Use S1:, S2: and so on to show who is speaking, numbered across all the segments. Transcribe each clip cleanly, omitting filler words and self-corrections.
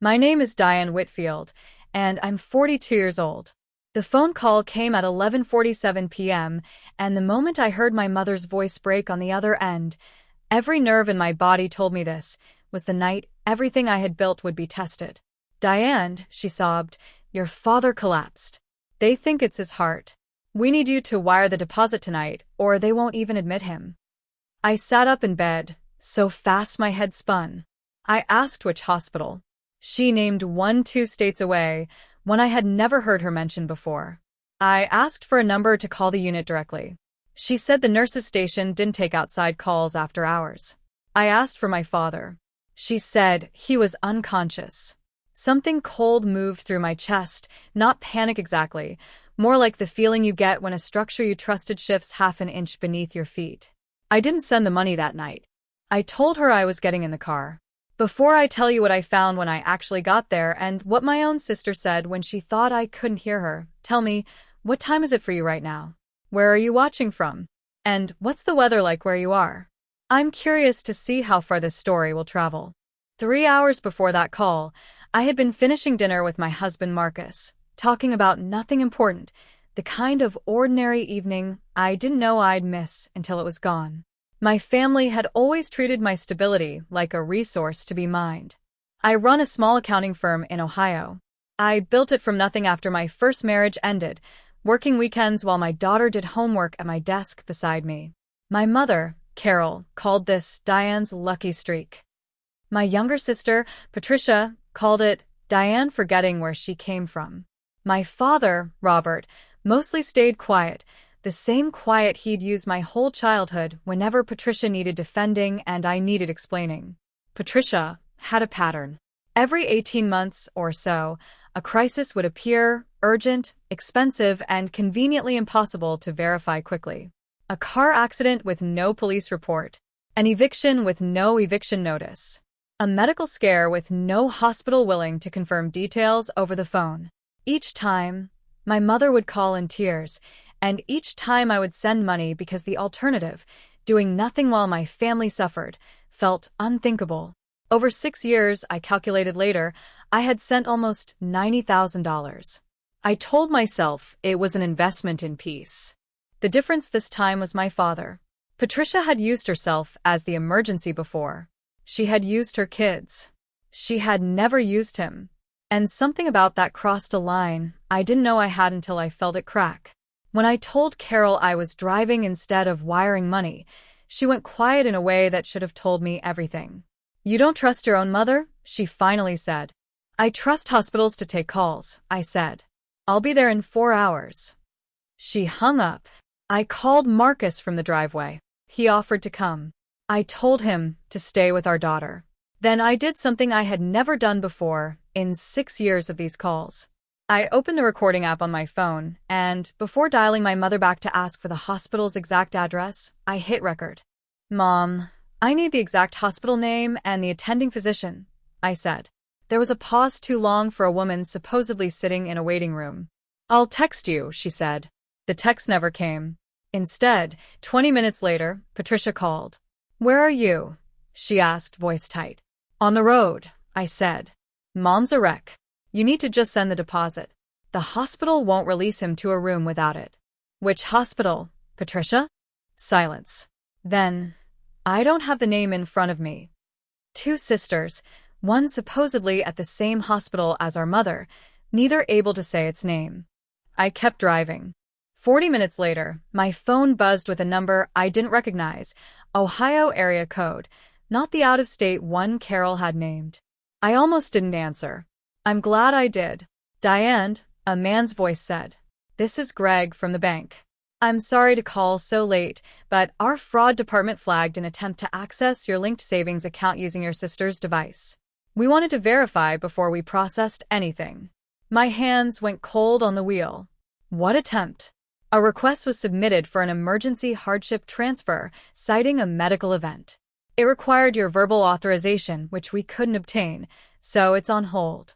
S1: My name is Diane Whitfield, and I'm 42 years old. The phone call came at 11:47 p.m., and the moment I heard my mother's voice break on the other end, every nerve in my body told me this was the night everything I had built would be tested. "Diane," she sobbed, "your father collapsed. They think it's his heart. We need you to wire the deposit tonight, or they won't even admit him." I sat up in bed, so fast my head spun. I asked which hospital. She named one 2 states away, one I had never heard her mention before. I asked for a number to call the unit directly. She said the nurse's station didn't take outside calls after hours. I asked for my father. She said he was unconscious. Something cold moved through my chest, not panic exactly, more like the feeling you get when a structure you trusted shifts half an inch beneath your feet. I didn't send the money that night. I told her I was getting in the car. Before I tell you what I found when I actually got there and what my own sister said when she thought I couldn't hear her, tell me, what time is it for you right now? Where are you watching from? And what's the weather like where you are? I'm curious to see how far this story will travel. 3 hours before that call, I had been finishing dinner with my husband Marcus, talking about nothing important, the kind of ordinary evening I didn't know I'd miss until it was gone. My family had always treated my stability like a resource to be mined. I run a small accounting firm in Ohio. I built it from nothing after my first marriage ended, working weekends while my daughter did homework at my desk beside me. My mother, Carol, called this Diane's lucky streak. My younger sister, Patricia, called it Diane forgetting where she came from. My father, Robert, mostly stayed quiet, the same quiet he'd used my whole childhood whenever Patricia needed defending and I needed explaining. Patricia had a pattern. Every 18 months or so, a crisis would appear, urgent, expensive, and conveniently impossible to verify quickly. A car accident with no police report. An eviction with no eviction notice. A medical scare with no hospital willing to confirm details over the phone. Each time, my mother would call in tears, and each time I would send money because the alternative, doing nothing while my family suffered, felt unthinkable. Over 6 years, I calculated later, I had sent almost $90,000. I told myself it was an investment in peace. The difference this time was my father. Patricia had used herself as the emergency before. She had used her kids. She had never used him. And something about that crossed a line I didn't know I had until I felt it crack. When I told Carol I was driving instead of wiring money, she went quiet in a way that should have told me everything. "You don't trust your own mother?" she finally said. "I trust hospitals to take calls," I said. "I'll be there in 4 hours." She hung up. I called Marcus from the driveway. He offered to come. I told him to stay with our daughter. Then I did something I had never done before in 6 years of these calls. I opened the recording app on my phone, and before dialing my mother back to ask for the hospital's exact address, I hit record. "Mom, I need the exact hospital name and the attending physician," I said. There was a pause too long for a woman supposedly sitting in a waiting room. "I'll text you," she said. The text never came. Instead, 20 minutes later, Patricia called. "Where are you?" she asked, voice tight. "On the road," I said. "Mom's a wreck. You need to just send the deposit. The hospital won't release him to a room without it." "Which hospital, Patricia?" Silence. Then, "I don't have the name in front of me." 2 sisters, one supposedly at the same hospital as our mother, neither able to say its name. I kept driving. 40 minutes later, my phone buzzed with a number I didn't recognize, Ohio area code, not the out-of-state one Carol had named. I almost didn't answer. I'm glad I did. "Diane," a man's voice said. "This is Greg from the bank. I'm sorry to call so late, but our fraud department flagged an attempt to access your linked savings account using your sister's device. We wanted to verify before we processed anything." My hands went cold on the wheel. What attempt? A request was submitted for an emergency hardship transfer, citing a medical event. It required your verbal authorization, which we couldn't obtain, so it's on hold.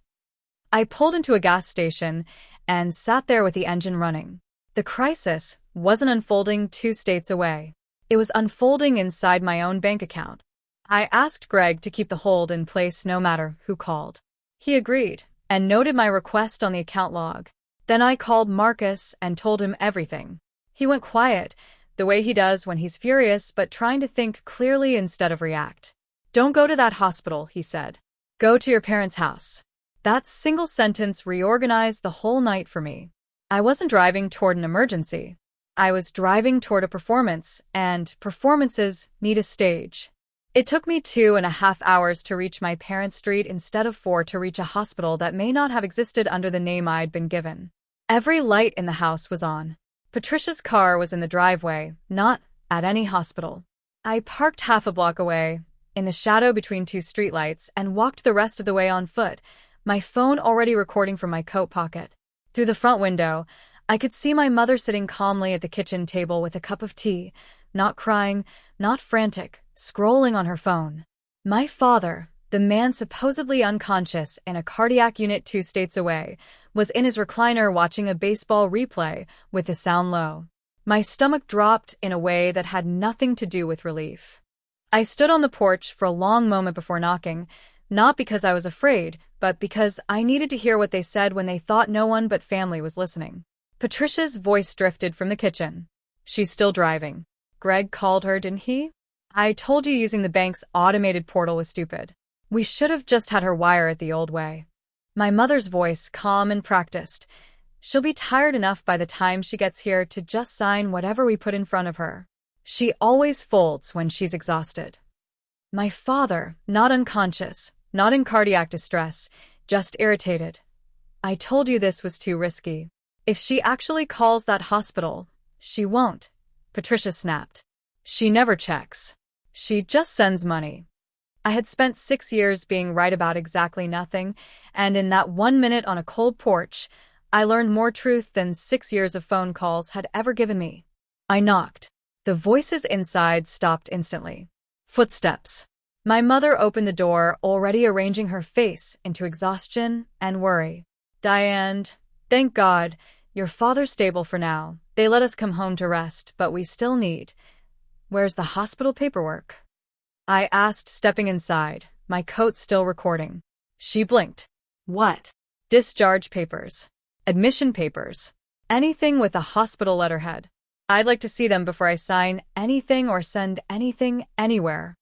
S1: I pulled into a gas station and sat there with the engine running. The crisis wasn't unfolding 2 states away. It was unfolding inside my own bank account. I asked Greg to keep the hold in place no matter who called. He agreed and noted my request on the account log. Then I called Marcus and told him everything. He went quiet, the way he does when he's furious but trying to think clearly instead of react. "Don't go to that hospital," he said. "Go to your parents' house." That single sentence reorganized the whole night for me. I wasn't driving toward an emergency. I was driving toward a performance, and performances need a stage. It took me 2.5 hours to reach my parents' street instead of 4 to reach a hospital that may not have existed under the name I'd been given. Every light in the house was on. Patricia's car was in the driveway, not at any hospital. I parked half a block away, in the shadow between 2 streetlights, and walked the rest of the way on foot, my phone already recording from my coat pocket. Through the front window, I could see my mother sitting calmly at the kitchen table with a cup of tea, not crying, not frantic, scrolling on her phone. My father, the man supposedly unconscious in a cardiac unit 2 states away, was in his recliner watching a baseball replay with the sound low. My stomach dropped in a way that had nothing to do with relief. I stood on the porch for a long moment before knocking, not because I was afraid, but because I needed to hear what they said when they thought no one but family was listening. Patricia's voice drifted from the kitchen. "She's still driving. Greg called her, didn't he? I told you using the bank's automated portal was stupid. We should have just had her wire it the old way." My mother's voice, calm and practiced. "She'll be tired enough by the time she gets here to just sign whatever we put in front of her. She always folds when she's exhausted." My father, not unconscious, not in cardiac distress, just irritated. "I told you this was too risky. If she actually calls that hospital, she won't," Patricia snapped. "She never checks. She just sends money." I had spent 6 years being right about exactly nothing, and in that 1 minute on a cold porch, I learned more truth than 6 years of phone calls had ever given me. I knocked. The voices inside stopped instantly. Footsteps. My mother opened the door, already arranging her face into exhaustion and worry. "Diane, thank God, your father's stable for now. They let us come home to rest, but we still need. Where's the hospital paperwork?" I asked, stepping inside, my coat still recording. She blinked. "What?" "Discharge papers. Admission papers. Anything with a hospital letterhead. I'd like to see them before I sign anything or send anything anywhere."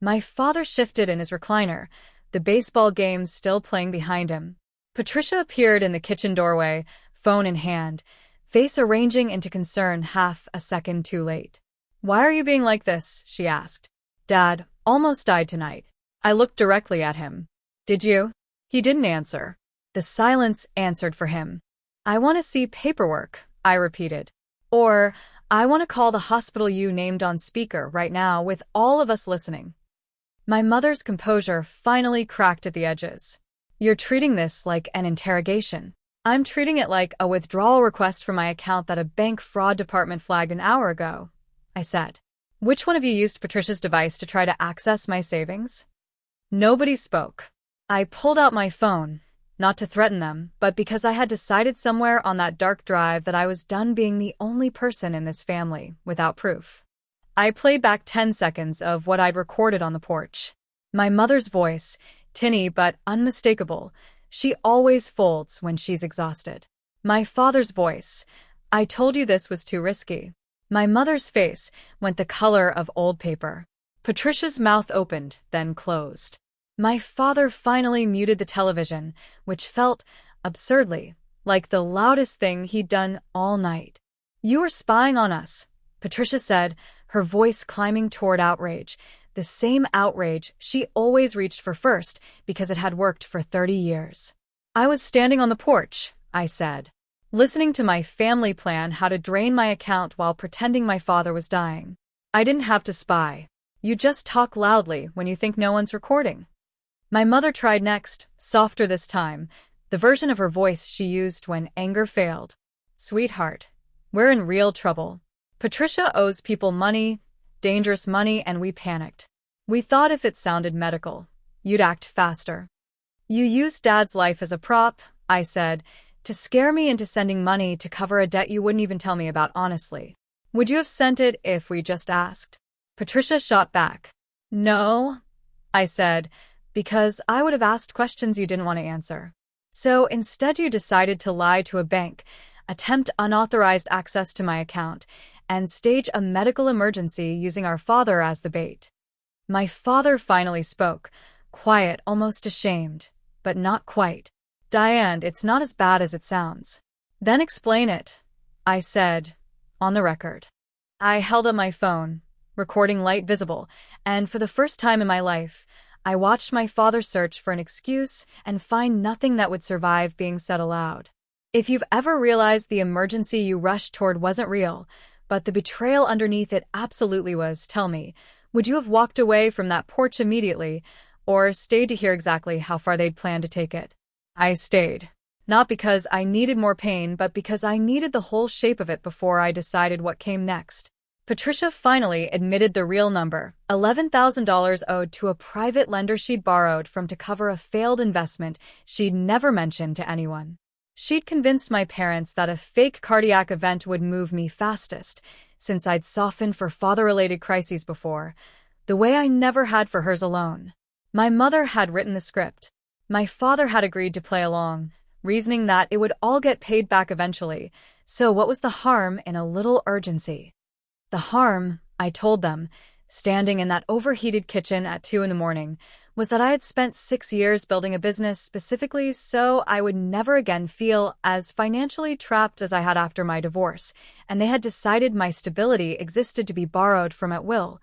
S1: My father shifted in his recliner, the baseball game still playing behind him. Patricia appeared in the kitchen doorway, phone in hand, face arranging into concern half a second too late. "Why are you being like this?" she asked. "Dad almost died tonight." I looked directly at him. "Did you?" He didn't answer. The silence answered for him. "I want to see paperwork," I repeated. "Or, I want to call the hospital you named on speaker right now with all of us listening." My mother's composure finally cracked at the edges. "You're treating this like an interrogation." "I'm treating it like a withdrawal request from my account that a bank fraud department flagged an hour ago," I said. "Which one of you used Patricia's device to try to access my savings?" Nobody spoke. I pulled out my phone, not to threaten them, but because I had decided somewhere on that dark drive that I was done being the only person in this family without proof. I played back 10 seconds of what I'd recorded on the porch. My mother's voice, tinny but unmistakable. "She always folds when she's exhausted." My father's voice. "I told you this was too risky." My mother's face went the color of old paper. Patricia's mouth opened, then closed. My father finally muted the television, which felt, absurdly, like the loudest thing he'd done all night. "You were spying on us," Patricia said, her voice climbing toward outrage, the same outrage she always reached for first because it had worked for 30 years. "I was standing on the porch," I said, "listening to my family plan how to drain my account while pretending my father was dying. I didn't have to spy. You just talk loudly when you think no one's recording." My mother tried next, softer this time, the version of her voice she used when anger failed. "Sweetheart, we're in real trouble. Patricia owes people money, dangerous money, and we panicked. We thought if it sounded medical, you'd act faster." "You used Dad's life as a prop," I said, "to scare me into sending money to cover a debt you wouldn't even tell me about honestly. Would you have sent it if we just asked?" Patricia shot back. "No," I said, because I would have asked questions you didn't want to answer. So instead you decided to lie to a bank, attempt unauthorized access to my account, and stage a medical emergency using our father as the bait. My father finally spoke, quiet, almost ashamed, but not quite. Diane, it's not as bad as it sounds. Then explain it, I said, on the record. I held up my phone, recording light visible, and for the first time in my life, I watched my father search for an excuse and find nothing that would survive being said aloud. If you've ever realized the emergency you rushed toward wasn't real, but the betrayal underneath it absolutely was, tell me, would you have walked away from that porch immediately, or stayed to hear exactly how far they'd planned to take it? I stayed. Not because I needed more pain, but because I needed the whole shape of it before I decided what came next. Patricia finally admitted the real number, $11,000 owed to a private lender she'd borrowed from to cover a failed investment she'd never mentioned to anyone. She'd convinced my parents that a fake cardiac event would move me fastest, since I'd softened for father-related crises before, the way I never had for hers alone. My mother had written the script. My father had agreed to play along, reasoning that it would all get paid back eventually, so what was the harm in a little urgency? The harm, I told them, standing in that overheated kitchen at 2 a.m, was that I had spent 6 years building a business specifically so I would never again feel as financially trapped as I had after my divorce, and they had decided my stability existed to be borrowed from at will,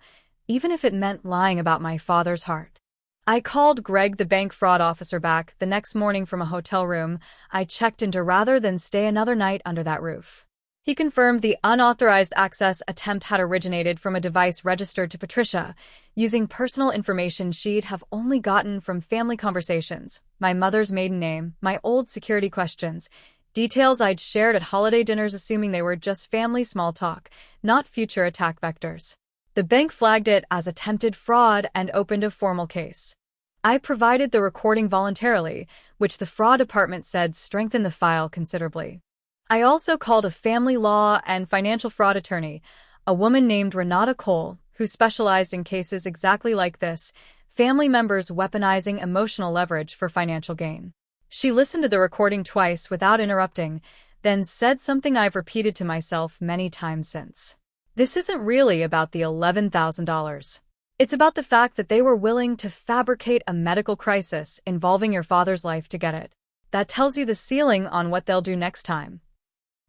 S1: even if it meant lying about my father's heart. I called Greg, the bank fraud officer, back the next morning from a hotel room I checked into rather than stay another night under that roof. He confirmed the unauthorized access attempt had originated from a device registered to Patricia, using personal information she'd have only gotten from family conversations, my mother's maiden name, my old security questions, details I'd shared at holiday dinners assuming they were just family small talk, not future attack vectors. The bank flagged it as attempted fraud and opened a formal case. I provided the recording voluntarily, which the fraud department said strengthened the file considerably. I also called a family law and financial fraud attorney, a woman named Renata Cole, who specialized in cases exactly like this, family members weaponizing emotional leverage for financial gain. She listened to the recording twice without interrupting, then said something I've repeated to myself many times since. This isn't really about the $11,000. It's about the fact that they were willing to fabricate a medical crisis involving your father's life to get it. That tells you the ceiling on what they'll do next time.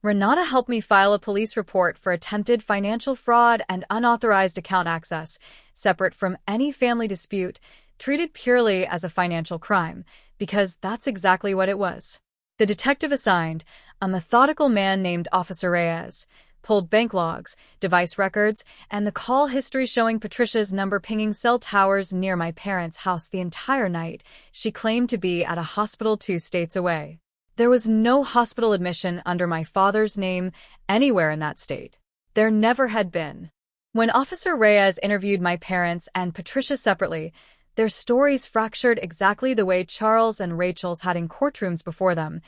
S1: Renata helped me file a police report for attempted financial fraud and unauthorized account access, separate from any family dispute, treated purely as a financial crime, because that's exactly what it was. The detective assigned, a methodical man named Officer Reyes, pulled bank logs, device records, and the call history showing Patricia's number pinging cell towers near my parents' house the entire night she claimed to be at a hospital 2 states away. There was no hospital admission under my father's name anywhere in that state. There never had been. When Officer Reyes interviewed my parents and Patricia separately, their stories fractured exactly the way Charles and Rachel's had in courtrooms before them,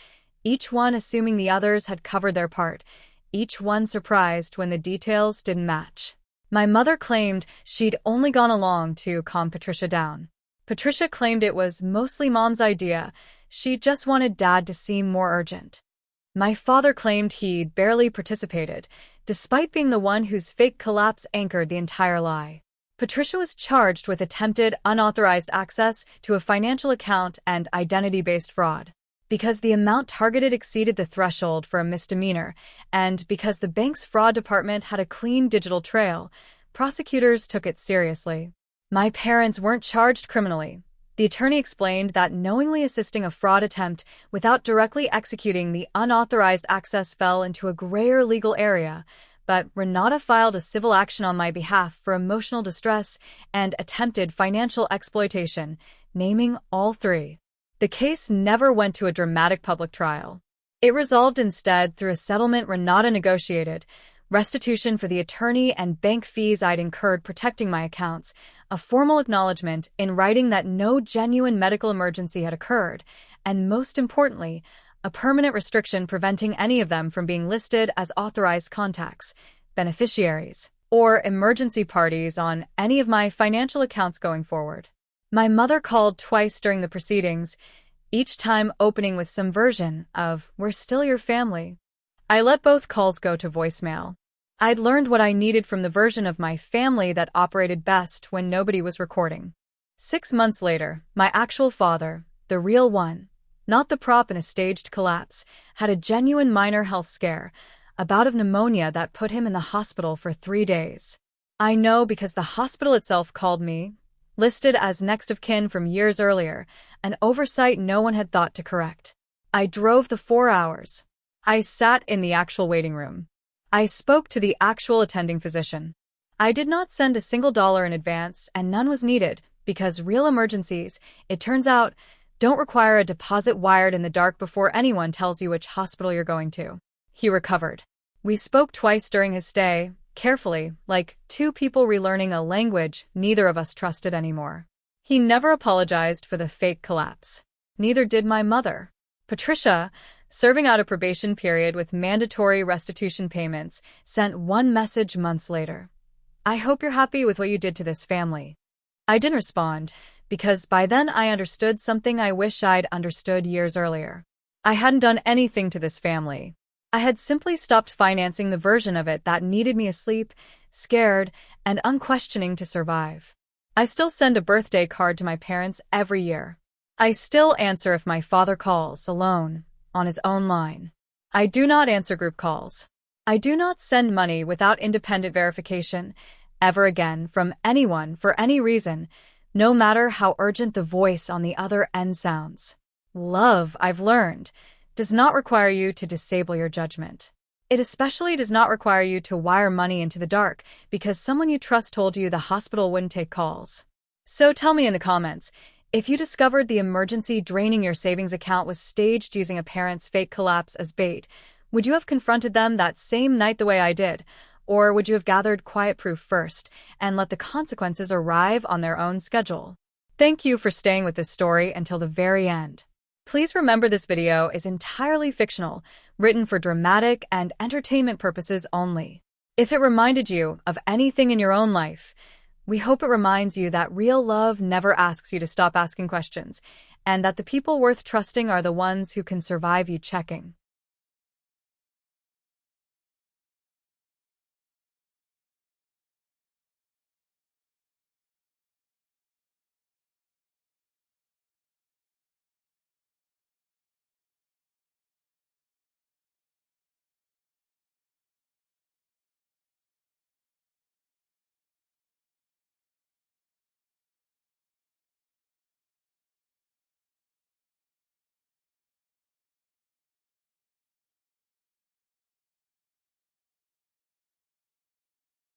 S1: each one assuming the others had covered their part, each one surprised when the details didn't match. My mother claimed she'd only gone along to calm Patricia down. Patricia claimed it was mostly Mom's idea. She just wanted Dad to seem more urgent. My father claimed he'd barely participated, despite being the one whose fake collapse anchored the entire lie. Patricia was charged with attempted unauthorized access to a financial account and identity-based fraud. Because the amount targeted exceeded the threshold for a misdemeanor, and because the bank's fraud department had a clean digital trail, prosecutors took it seriously. My parents weren't charged criminally. The attorney explained that knowingly assisting a fraud attempt without directly executing the unauthorized access fell into a grayer legal area, but Renata filed a civil action on my behalf for emotional distress and attempted financial exploitation, naming all 3. The case never went to a dramatic public trial. It resolved instead through a settlement Renata negotiated, restitution for the attorney and bank fees I'd incurred protecting my accounts, a formal acknowledgement in writing that no genuine medical emergency had occurred, and most importantly, a permanent restriction preventing any of them from being listed as authorized contacts, beneficiaries, or emergency parties on any of my financial accounts going forward. My mother called twice during the proceedings, each time opening with some version of, "We're still your family." I let both calls go to voicemail. I'd learned what I needed from the version of my family that operated best when nobody was recording. 6 months later, my actual father, the real one, not the prop in a staged collapse, had a genuine minor health scare, a bout of pneumonia that put him in the hospital for 3 days. I know because the hospital itself called me, listed as next of kin from years earlier, an oversight no one had thought to correct. I drove the 4 hours. I sat in the actual waiting room. I spoke to the actual attending physician. I did not send a single dollar in advance, and none was needed, because real emergencies, it turns out, don't require a deposit wired in the dark before anyone tells you which hospital you're going to. He recovered. We spoke twice during his stay, carefully, like two people relearning a language neither of us trusted anymore. He never apologized for the fake collapse. Neither did my mother. Patricia, serving out a probation period with mandatory restitution payments, sent one message months later. "I hope you're happy with what you did to this family." I didn't respond, because by then I understood something I wish I'd understood years earlier. I hadn't done anything to this family. I had simply stopped financing the version of it that needed me asleep, scared, and unquestioning to survive. I still send a birthday card to my parents every year. I still answer if my father calls, alone, on his own line. I do not answer group calls. I do not send money without independent verification, ever again, from anyone for any reason, no matter how urgent the voice on the other end sounds. Love, I've learned, does not require you to disable your judgment. It especially does not require you to wire money into the dark because someone you trust told you the hospital wouldn't take calls. So tell me in the comments, if you discovered the emergency draining your savings account was staged using a parent's fake collapse as bait, would you have confronted them that same night the way I did? Or would you have gathered quiet proof first and let the consequences arrive on their own schedule? Thank you for staying with this story until the very end. Please remember this video is entirely fictional, written for dramatic and entertainment purposes only. If it reminded you of anything in your own life, we hope it reminds you that real love never asks you to stop asking questions, and that the people worth trusting are the ones who can survive you checking.